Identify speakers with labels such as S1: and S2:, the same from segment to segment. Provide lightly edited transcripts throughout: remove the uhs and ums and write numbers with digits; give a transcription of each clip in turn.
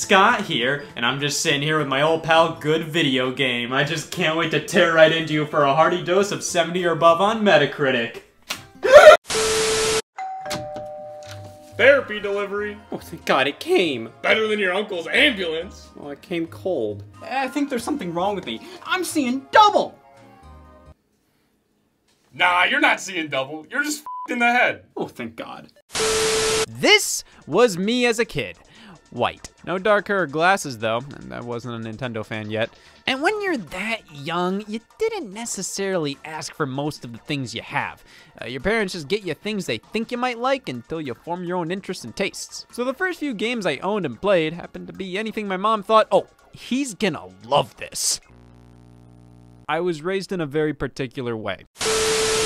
S1: Scott here, and I'm just sitting here with my old pal Good Video Game. I just can't wait to tear right into you for a hearty dose of 70 or above on Metacritic.
S2: Therapy delivery.
S1: Oh, thank God it came.
S2: Better than your uncle's ambulance.
S1: Well, it came cold. I think there's something wrong with me. I'm seeing double.
S2: Nah, you're not seeing double. You're just f***ed in the head.
S1: Oh, thank God.
S3: This was me as a kid. White. No dark hair or glasses though, and I wasn't a Nintendo fan yet. And when you're that young, you didn't necessarily ask for most of the things you have. Your parents just get you things they think you might like until you form your own interests and tastes. So the first few games I owned and played happened to be anything my mom thought, oh, he's gonna love this. I was raised in a very particular way.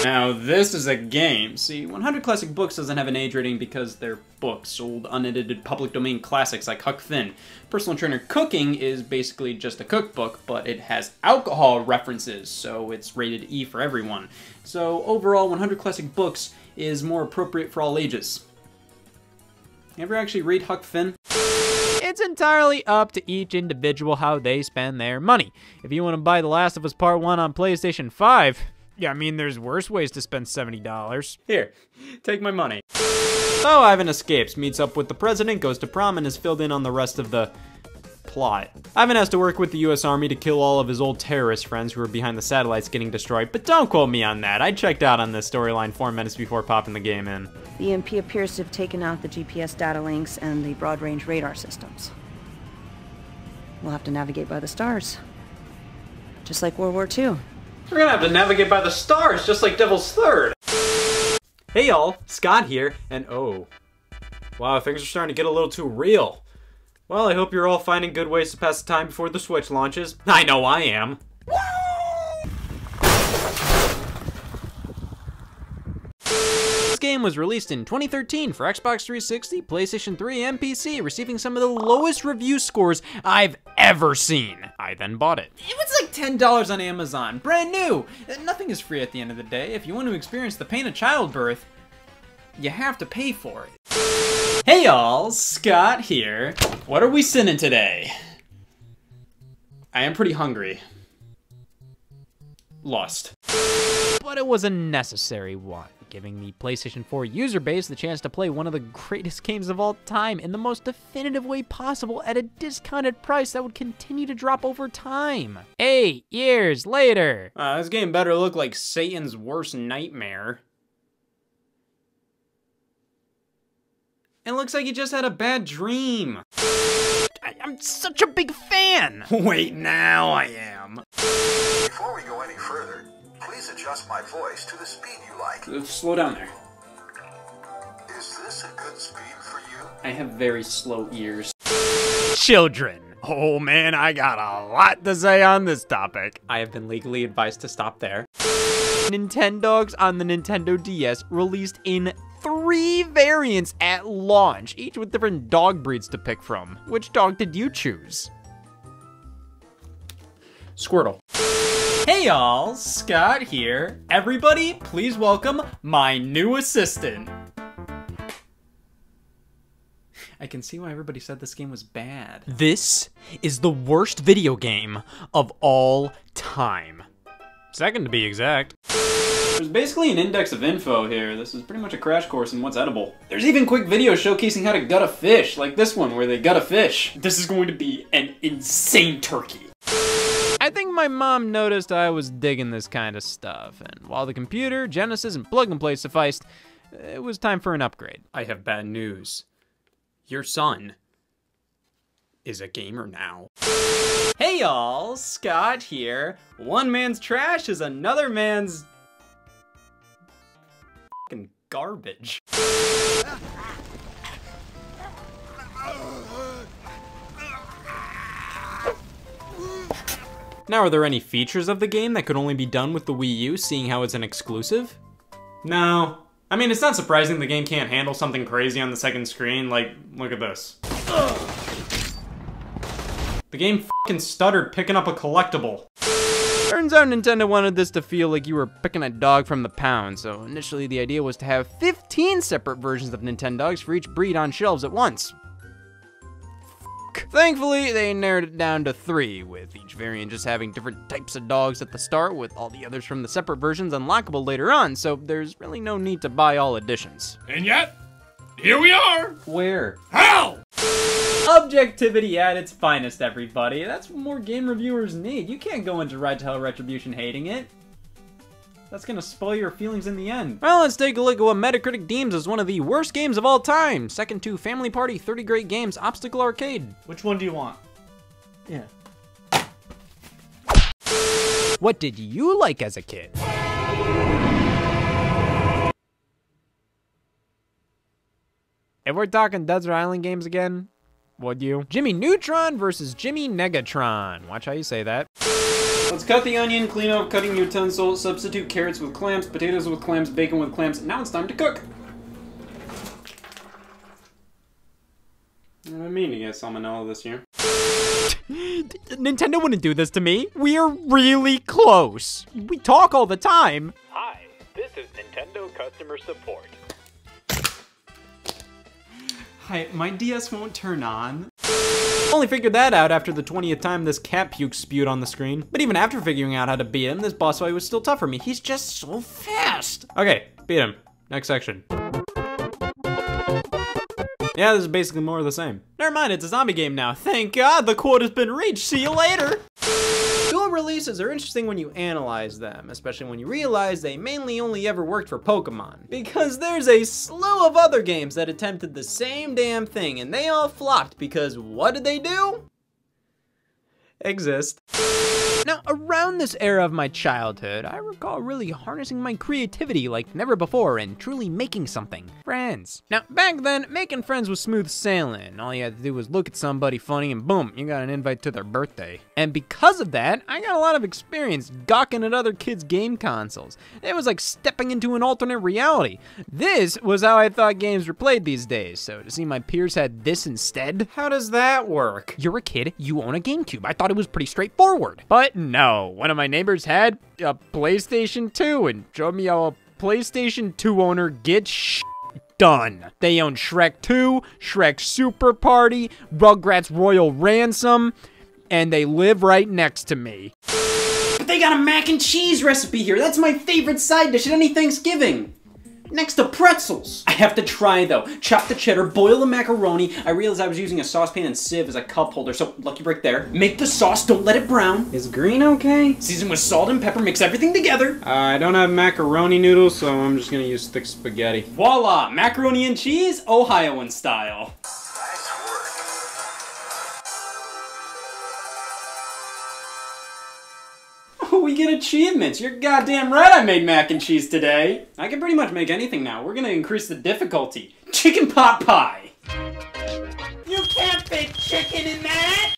S1: Now, this is a game. See, 100 Classic Books doesn't have an age rating because they're books, old, unedited, public domain classics like Huck Finn. Personal Trainer Cooking is basically just a cookbook, but it has alcohol references, so it's rated E for everyone. So, overall, 100 Classic Books is more appropriate for all ages. You ever actually read Huck Finn?
S3: It's entirely up to each individual how they spend their money. If you want to buy The Last of Us Part 1 on PlayStation 5, yeah, I mean, there's worse ways to spend $70.
S1: Here, take my money. So Ivan escapes, meets up with the president, goes to prom, and is filled in on the rest of the plot. Ivan has to work with the US Army to kill all of his old terrorist friends who are behind the satellites getting destroyed, but don't quote me on that. I checked out on this storyline 4 minutes before popping the game in.
S4: The EMP appears to have taken out the GPS data links and the broad-range radar systems. We'll have to navigate by the stars. Just like World War II.
S1: We're gonna have to navigate by the stars, just like Devil's Third. Hey y'all, Scott here, and oh. Wow, things are starting to get a little too real. Well, I hope you're all finding good ways to pass the time before the Switch launches. I know I am.
S3: This game was released in 2013 for Xbox 360, PlayStation 3, and PC, receiving some of the lowest review scores I've ever seen. I then bought it.
S1: It was like $10 on Amazon, brand new. Nothing is free at the end of the day. If you want to experience the pain of childbirth, you have to pay for it. Hey y'all, Scott here. What are we sinning today? I am pretty hungry. Lust.
S3: But it was a necessary one, giving the PlayStation 4 user base the chance to play one of the greatest games of all time in the most definitive way possible at a discounted price that would continue to drop over time. 8 years later.
S1: This game better look like Satan's worst nightmare. It looks like you just had a bad dream.
S3: I'm such a big fan.
S1: Wait, now I am.
S5: Before we go any further, please adjust my voice to the speed you like.
S1: Slow down there.
S5: Is this a good speed for you?
S1: I have very slow ears.
S3: Children. Oh man, I got a lot to say on this topic.
S1: I have been legally advised to stop there.
S3: Nintendogs on the Nintendo DS released in 3 variants at launch, each with different dog breeds to pick from. Which dog did you choose?
S1: Squirtle. Hey y'all, Scott here. Everybody, please welcome my new assistant. I can see why everybody said this game was bad.
S3: This is the worst video game of all time. Second to be exact.
S1: There's basically an index of info here. This is pretty much a crash course in what's edible. There's even quick videos showcasing how to gut a fish, like this one where they gut a fish. This is going to be an insane turkey.
S3: I think my mom noticed I was digging this kind of stuff, and while the computer, Genesis, and plug-and-play sufficed, it was time for an upgrade.
S1: I have bad news. Your son is a gamer now. Hey y'all, Scott here. One man's trash is another man's fucking garbage. Now, are there any features of the game that could only be done with the Wii U, seeing how it's an exclusive? No. I mean, it's not surprising the game can't handle something crazy on the second screen, like, look at this. The game fucking stuttered picking up a collectible.
S3: Turns out Nintendo wanted this to feel like you were picking a dog from the pound, so initially the idea was to have 15 separate versions of Nintendogs for each breed on shelves at once. Thankfully, they narrowed it down to 3, with each variant just having different types of dogs at the start, with all the others from the separate versions unlockable later on, so there's really no need to buy all editions.
S2: And yet, here we are!
S1: Where?
S2: Hell!
S1: Objectivity at its finest, everybody. That's what more game reviewers need. You can't go into Ride to Hell Retribution hating it. That's gonna spoil your feelings in the end.
S3: Well, let's take a look at what Metacritic deems as one of the worst games of all time. Second to Family Party, 30 Great Games, Obstacle Arcade.
S6: Which one do you want?
S1: Yeah.
S3: What did you like as a kid? If we're talking Desert Island games again, would you? Jimmy Neutron versus Jimmy Negatron. Watch how you say that.
S1: Let's cut the onion, clean up cutting utensil, substitute carrots with clams, potatoes with clams, bacon with clams. Now it's time to cook. I mean to get salmonella this year.
S3: Nintendo wouldn't do this to me. We're really close. We talk all the time.
S7: Hi, this is Nintendo customer support.
S1: Hi, my DS won't turn on.
S3: Only figured that out after the 20th time this cat puke spewed on the screen. But even after figuring out how to beat him, this boss fight was still tough for me. He's just so fast. Okay, beat him. Next section. Yeah, this is basically more of the same. Never mind, it's a zombie game now. Thank God the quota's been reached. See you later. Duel releases are interesting when you analyze them, especially when you realize they mainly only ever worked for Pokemon. Because there's a slew of other games that attempted the same damn thing, and they all flopped because what did they do? Exist. Now, around this era of my childhood, I recall really harnessing my creativity like never before and truly making something. Friends. Now, back then, making friends was smooth sailing. All you had to do was look at somebody funny and boom, you got an invite to their birthday. And because of that, I got a lot of experience gawking at other kids' game consoles. It was like stepping into an alternate reality. This was how I thought games were played these days, so to see my peers had this instead?
S1: How does that work?
S3: You're a kid, you own a GameCube. I thought it was pretty straightforward. But no, one of my neighbors had a PlayStation 2 and showed me how a PlayStation 2 owner gets done. They own Shrek 2, Shrek Super Party, Rugrats Royal Ransom, and they live right next to me.
S1: But they got a mac and cheese recipe here. That's my favorite side dish at any Thanksgiving. Next to pretzels. I have to try though. Chop the cheddar, boil the macaroni. I realized I was using a saucepan and sieve as a cup holder, so lucky break there. Make the sauce, don't let it brown. Is green okay? Season with salt and pepper, mix everything together. I don't have macaroni noodles, so I'm just gonna use thick spaghetti. Voila, macaroni and cheese, Ohioan style.
S5: Nice work.
S1: Oh, we get achievements. You're goddamn right I made mac and cheese today. I can pretty much make anything now. We're gonna increase the difficulty. Chicken pot pie. You can't fit chicken in that!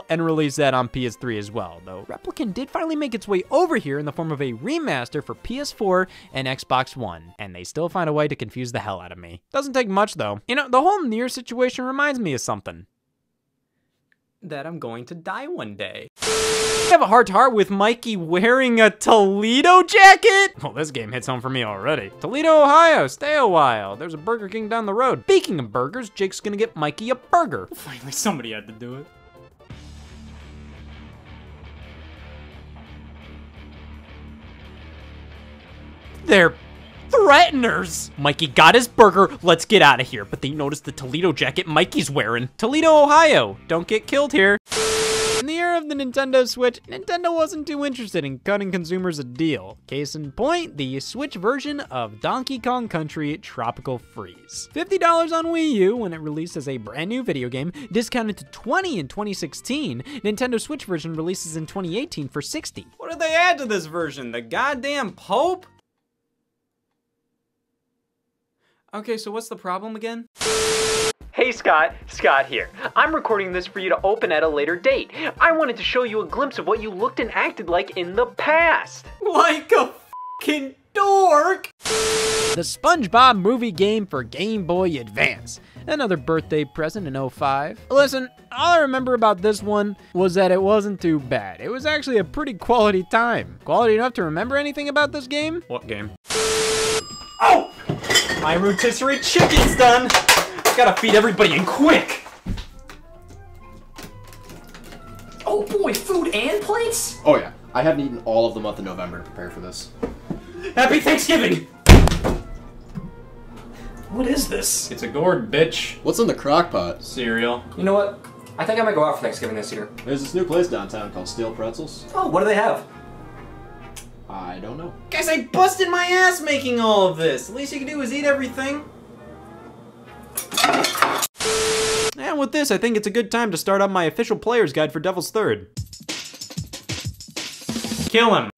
S3: And release that on PS3 as well, though Replicant did finally make its way over here in the form of a remaster for PS4 and Xbox One, and they still find a way to confuse the hell out of me. Doesn't take much though. You know, the whole Nier situation reminds me of something.
S1: That I'm going to die one day.
S3: I have a heart-to-heart with Mikey wearing a Toledo jacket? Well, this game hits home for me already. Toledo, Ohio, stay a while. There's a Burger King down the road. Speaking of burgers, Jake's gonna get Mikey a burger.
S1: Finally, somebody had to do it.
S3: They're threateners. Mikey got his burger, let's get out of here. But they noticed the Toledo jacket Mikey's wearing. Toledo, Ohio, don't get killed here. In the era of the Nintendo Switch, Nintendo wasn't too interested in cutting consumers a deal. Case in point, the Switch version of Donkey Kong Country Tropical Freeze. $50 on Wii U when it released as a brand new video game, discounted to $20 in 2016. Nintendo Switch version releases in 2018 for $60.
S1: What did they add to this version? The goddamn Pope? Okay, so what's the problem again?
S8: Hey Scott, Scott here. I'm recording this for you to open at a later date. I wanted to show you a glimpse of what you looked and acted like in the past.
S1: Like a fucking dork!
S3: The SpongeBob movie game for Game Boy Advance. Another birthday present in 05. Listen, all I remember about this one was that it wasn't too bad. It was actually a pretty quality time. Quality enough to remember anything about this game?
S1: What game? Oh! My rotisserie chicken's done! Gotta feed everybody and quick!
S8: Oh boy, food and plates?
S6: Oh yeah, I haven't eaten all of the month of November to prepare for this.
S1: Happy Thanksgiving!
S8: What is this?
S1: It's a gourd, bitch.
S6: What's in the crock pot?
S1: Cereal.
S8: You know what? I think I might go out for Thanksgiving this year.
S6: There's this new place downtown called Steel Pretzels.
S8: Oh, what do they have?
S6: I don't know.
S1: Guys, I busted my ass making all of this. The least you can do is eat everything. And with this, I think it's a good time to start on my official player's guide for Devil's Third. Kill him.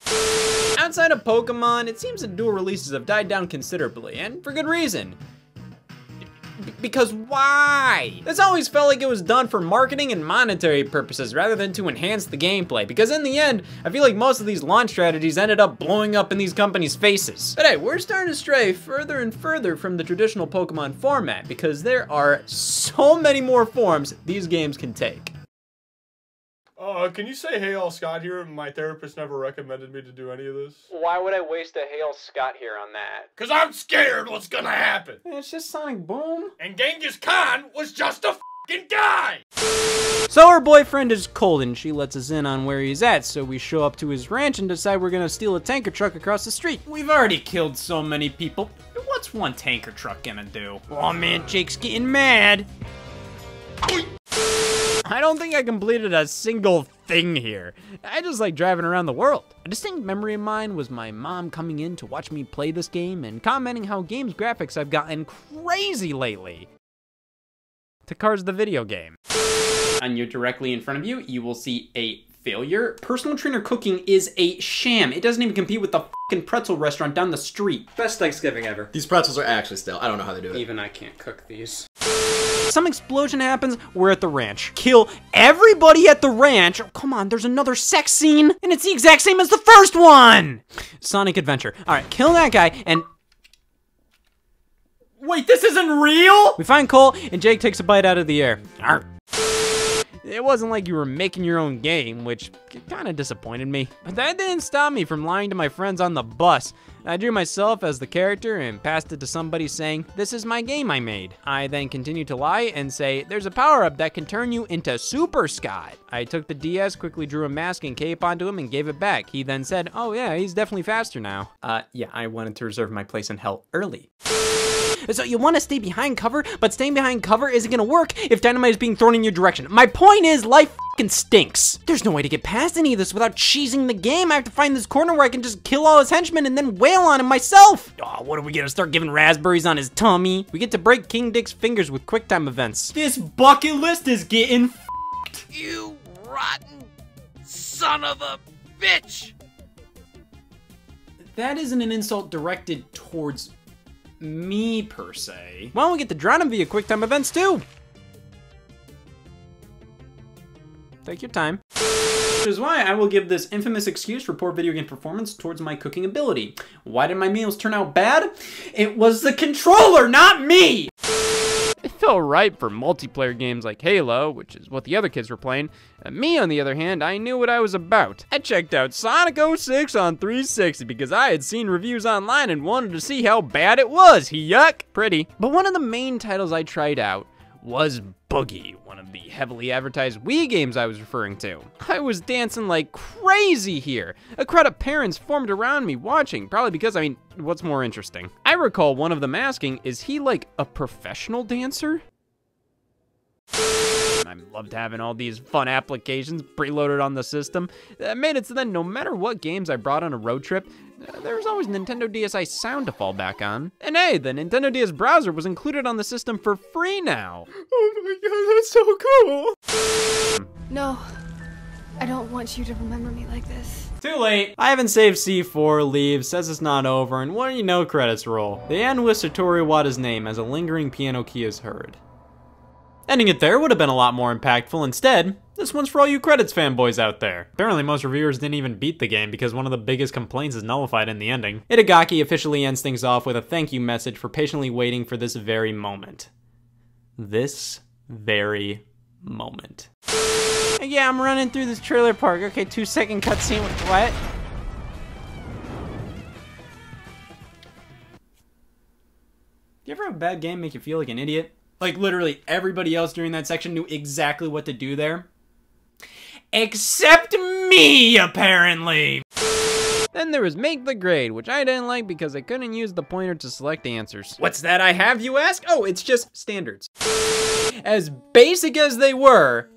S1: Outside of Pokemon, it seems that dual releases have died down considerably, and for good reason. Because why? This always felt like it was done for marketing and monetary purposes rather than to enhance the gameplay, because in the end, I feel like most of these launch strategies ended up blowing up in these companies' faces. But hey, we're starting to stray further and further from the traditional Pokemon format, because there are so many more forms these games can take.
S2: Can you say, hey, all Scott here? My therapist never recommended me to do any of this.
S8: Why would I waste a Hail Scott here on that?
S2: Cause I'm scared what's gonna happen.
S1: It's just Sonic Boom.
S2: And Genghis Khan was just a f***ing guy!
S1: So her boyfriend is cold and she lets us in on where he's at, so we show up to his ranch and decide we're gonna steal a tanker truck across the street. We've already killed so many people. What's one tanker truck gonna do? Oh man, Jake's getting mad. I don't think I completed a single thing here. I just like driving around the world. A distinct memory of mine was my mom coming in to watch me play this game and commenting how game's graphics have gotten crazy lately. To Cars the video game. On you directly in front of you, you will see a failure. Personal trainer cooking is a sham. It doesn't even compete with the fucking pretzel restaurant down the street.
S8: Best Thanksgiving ever.
S6: These pretzels are actually stale. I don't know how they do it.
S1: Even I can't cook these. Some explosion happens, we're at the ranch. Kill everybody at the ranch. Oh, come on, there's another sex scene, and it's the exact same as the first one! Sonic Adventure. All right, kill that guy, and... Wait, this isn't real? We find Cole, and Jake takes a bite out of the air. Arr. It wasn't like you were making your own game, which kind of disappointed me. But that didn't stop me from lying to my friends on the bus. I drew myself as the character and passed it to somebody saying, "This is my game I made." I then continued to lie and say, "There's a power-up that can turn you into Super Scott." I took the DS, quickly drew a mask and cape onto him and gave it back. He then said, "Oh yeah, he's definitely faster now." Yeah, I wanted to reserve my place in hell early. So you want to stay behind cover, but staying behind cover isn't gonna work if dynamite is being thrown in your direction. My point is, life fucking stinks. There's no way to get past any of this without cheesing the game. I have to find this corner where I can just kill all his henchmen and then wail on him myself. Oh, what are we gonna start giving raspberries on his tummy? We get to break King Dick's fingers with QuickTime events. This bucket list is getting f***ed.
S9: You rotten son of a bitch!
S1: That isn't an insult directed towards me, per se. Well, we get to drown him via QuickTime events, too. Take your time. Which is why I will give this infamous excuse for poor video game performance towards my cooking ability. Why did my meals turn out bad? It was the controller, not me! It felt right for multiplayer games like Halo, which is what the other kids were playing. Me, on the other hand, I knew what I was about. I checked out Sonic 06 on 360 because I had seen reviews online and wanted to see how bad it was. Yuck! Pretty. But one of the main titles I tried out was Boogie, one of the heavily advertised Wii games I was referring to. I was dancing like crazy here. A crowd of parents formed around me watching, probably because, I mean, what's more interesting? I recall one of them asking, is he like a professional dancer? I loved having all these fun applications preloaded on the system. That made it so then no matter what games I brought on a road trip, there was always Nintendo DSi sound to fall back on. And hey, the Nintendo DS browser was included on the system for free now. Oh my god, that's so cool.
S10: No, I don't want you to remember me like this.
S1: Too late. I haven't saved C4, leaves, says it's not over, and what do you know, credits roll. They end with Satoru Iwata's name as a lingering piano key is heard. Ending it there would have been a lot more impactful. Instead, this one's for all you credits fanboys out there. Apparently most reviewers didn't even beat the game because one of the biggest complaints is nullified in the ending. Itagaki officially ends things off with a thank you message for patiently waiting for this very moment. This very moment. Yeah, I'm running through this trailer park. Okay, 2-second cutscene with what? Do you ever have a bad game make you feel like an idiot? Like literally everybody else during that section knew exactly what to do there. Except me, apparently.
S3: Then there was Make the Grade, which I didn't like because I couldn't use the pointer to select answers.
S1: What's that I have, you ask? Oh, it's just standards. As basic as they were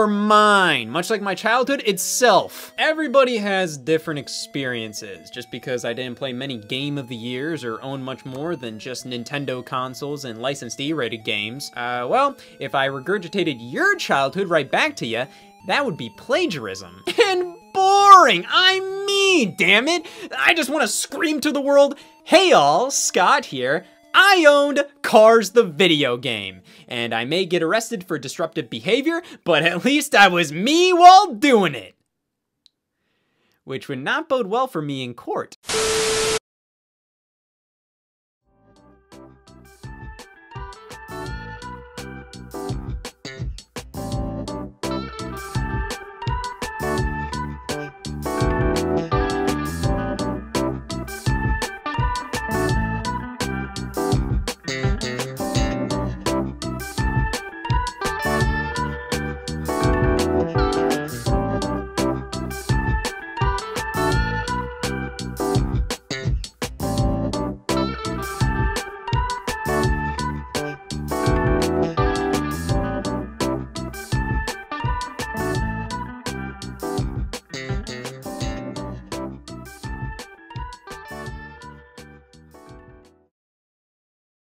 S1: mine, much like my childhood itself. Everybody has different experiences. Just because I didn't play many Game of the Years or own much more than just Nintendo consoles and licensed E-rated games, well, if I regurgitated your childhood right back to you, that would be plagiarism. And boring, damn it. I just want to scream to the world, hey all, Scott here. I owned Cars the video game, and I may get arrested for disruptive behavior, but at least I was me while doing it. Which would not bode well for me in court.